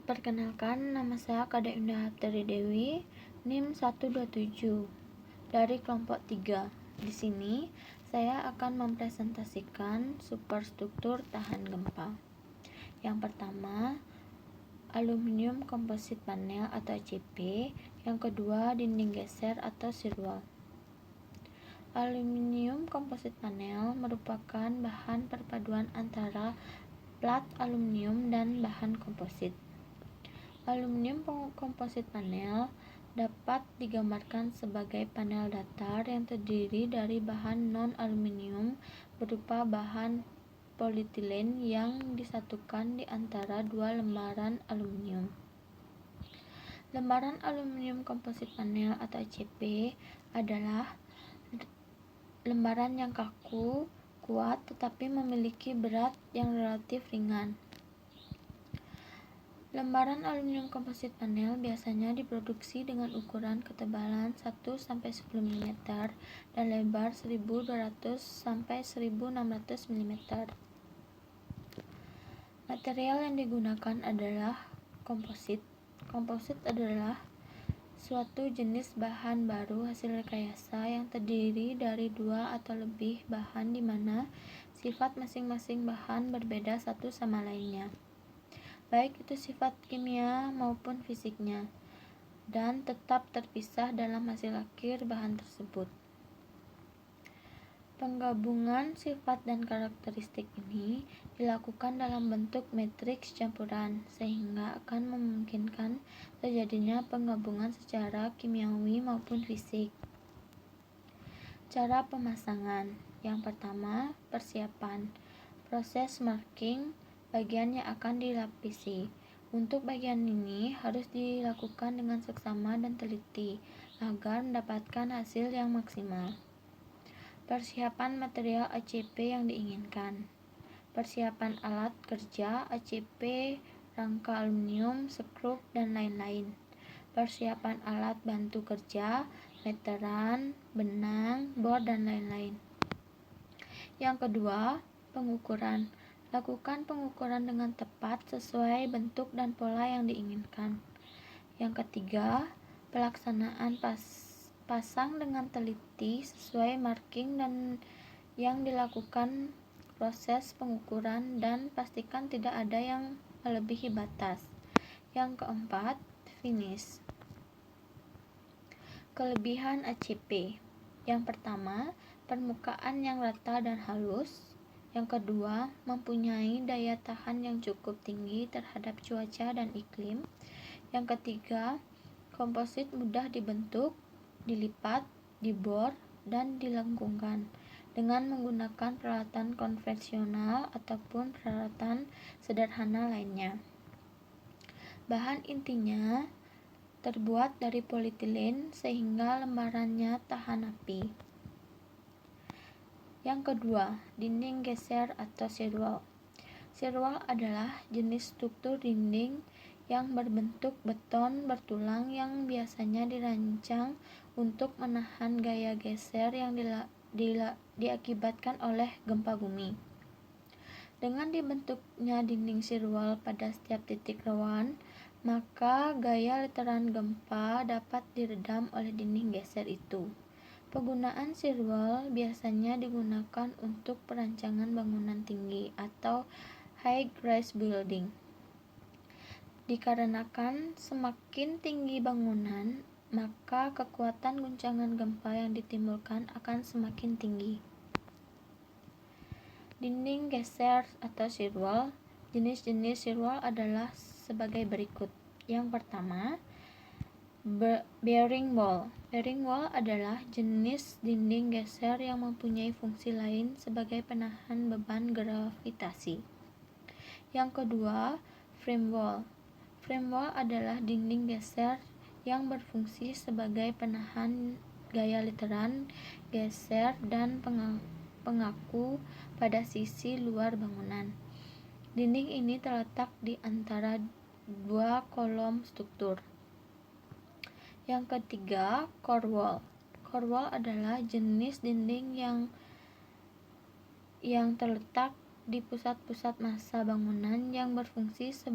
Perkenalkan, nama saya Kade Indah Haptari Dewi, NIM 127 dari kelompok 3. Di sini saya akan mempresentasikan superstruktur tahan gempa. Yang pertama, aluminium composite panel atau ACP. Yang kedua, dinding geser atau shear wall. Aluminium composite panel merupakan bahan perpaduan antara plat aluminium dan bahan komposit. Aluminium composite panel dapat digambarkan sebagai panel datar yang terdiri dari bahan non-aluminium berupa bahan polietilen yang disatukan di antara dua lembaran aluminium. Lembaran aluminium composite panel atau ACP adalah lembaran yang kaku, kuat, tetapi memiliki berat yang relatif ringan. Lembaran aluminium composite panel biasanya diproduksi dengan ukuran ketebalan 1-10 mm dan lebar 1200-1600 mm. Material yang digunakan adalah komposit. Komposit adalah suatu jenis bahan baru hasil rekayasa yang terdiri dari dua atau lebih bahan di mana sifat masing-masing bahan berbeda satu sama lainnya, baik itu sifat kimia maupun fisiknya, dan tetap terpisah dalam hasil akhir bahan tersebut. Penggabungan sifat dan karakteristik ini dilakukan dalam bentuk matriks campuran, sehingga akan memungkinkan terjadinya penggabungan secara kimiawi maupun fisik. Cara pemasangan. Yang pertama, persiapan. Proses marking bagian yang akan dilapisi. Untuk bagian ini harus dilakukan dengan seksama dan teliti agar mendapatkan hasil yang maksimal. Persiapan material ACP yang diinginkan. Persiapan alat kerja ACP, rangka aluminium, skrup, dan lain-lain. Persiapan alat bantu kerja, meteran, benang, bor, dan lain-lain. Yang kedua, pengukuran. Lakukan pengukuran dengan tepat sesuai bentuk dan pola yang diinginkan. Yang ketiga, pelaksanaan pasang dengan teliti sesuai marking dan yang dilakukan proses pengukuran dan pastikan tidak ada yang melebihi batas. Yang keempat, finish. Kelebihan ACP. Yang pertama, permukaan yang rata dan halus. Yang kedua, mempunyai daya tahan yang cukup tinggi terhadap cuaca dan iklim. Yang ketiga, komposit mudah dibentuk, dilipat, dibor, dan dilengkungkan dengan menggunakan peralatan konvensional ataupun peralatan sederhana lainnya. Bahan intinya terbuat dari polietilen sehingga lembarannya tahan api. Yang kedua, dinding geser atau shear wall. Shear wall adalah jenis struktur dinding yang berbentuk beton bertulang yang biasanya dirancang untuk menahan gaya geser yang diakibatkan oleh gempa bumi. Dengan dibentuknya dinding shear wall pada setiap titik rawan, maka gaya letaran gempa dapat diredam oleh dinding geser itu. Penggunaan shear wall biasanya digunakan untuk perancangan bangunan tinggi atau high-rise building. Dikarenakan semakin tinggi bangunan, maka kekuatan guncangan gempa yang ditimbulkan akan semakin tinggi. Dinding geser atau shear wall. Jenis-jenis shear wall adalah sebagai berikut. Yang pertama, bearing wall. Bearing wall adalah jenis dinding geser yang mempunyai fungsi lain sebagai penahan beban gravitasi. Yang kedua, frame wall. Frame wall adalah dinding geser yang berfungsi sebagai penahan gaya letaran geser dan pengaku pada sisi luar bangunan. Dinding ini terletak di antara dua kolom struktur. Yang ketiga, core wall. Core wall adalah jenis dinding yang terletak di pusat-pusat massa bangunan yang berfungsi sebagai